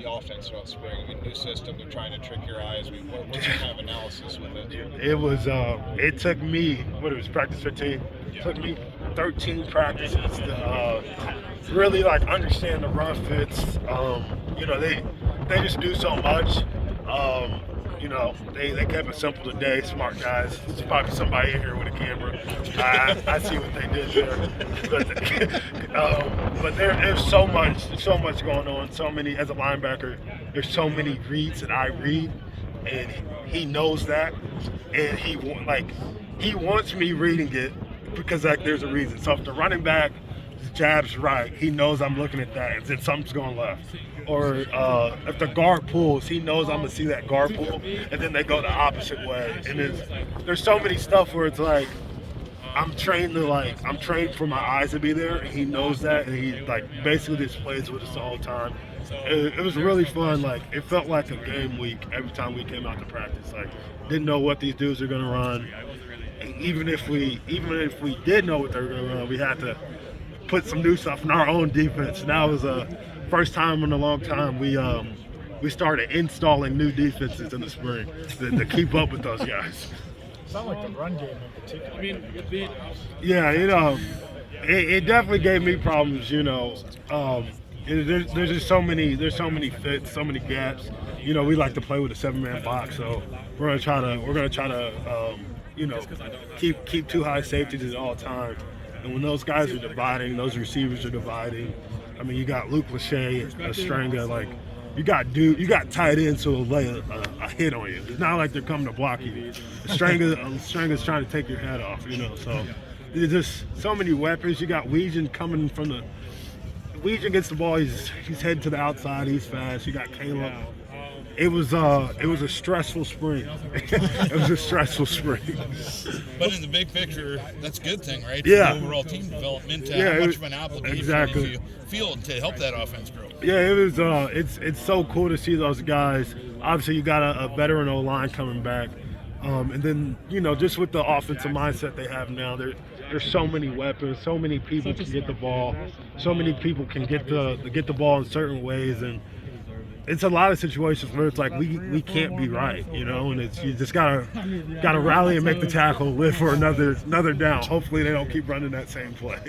the offense throughout spring? I mean, new system, they're trying to trick your eyes. I mean, what's your kind of analysis with it? It was it took me what it was practice 15. It took me 13 practices to really like understand the run fits. They just do so much. Um, they kept it simple today. Smart guys. There's probably somebody in here with a camera. I see what they did there. But there's so much going on. So many as a linebacker. There's so many reads that I read, and he knows that, and he wants me reading it because like there's a reason. So if the running back jabs right, he knows I'm looking at that, and then something's going left. Or if the guard pulls, he knows I'm gonna see that guard pull, and then they go the opposite way. And there's so many stuff where it's like I'm trained for my eyes to be there, and he knows that, and he like basically just plays with us all the time. It was really fun. Like it felt like a game week every time we came out to practice. Like didn't know what these dudes are gonna run. Even if we did know what they were gonna run, we had to put some new stuff in our own defense. And that was a first time in a long time we started installing new defenses in the spring to keep up with those guys. It's not like the run game in particular. Yeah, it definitely gave me problems. There's just so many fits, so many gaps. We like to play with a 7-man box, so we're gonna try to keep two high safeties at all times. And when those guys are dividing, those receivers are dividing. I mean, you got Luke Lachey, Stringa, like you got tight ends who will lay a hit on you. It's not like they're coming to block you. Stringa's trying to take your head off, So there's just so many weapons. You got Weegan coming from the. Weegan gets the ball. He's heading to the outside. He's fast. You got Caleb. It was a stressful spring. It was a stressful spring. But in the big picture, that's a good thing, right? Yeah. For the overall team development, how much of an application do you feel to help that offense grow? Yeah, it was. It's so cool to see those guys. Obviously, you got a veteran O-line coming back, and then just with the offensive mindset they have now, there's so many weapons, so many people can get the ball, so many people can get the ball in certain ways, and it's a lot of situations where it's like we can't be right, and it's you just gotta rally and make the tackle, live for another down. Hopefully they don't keep running that same play.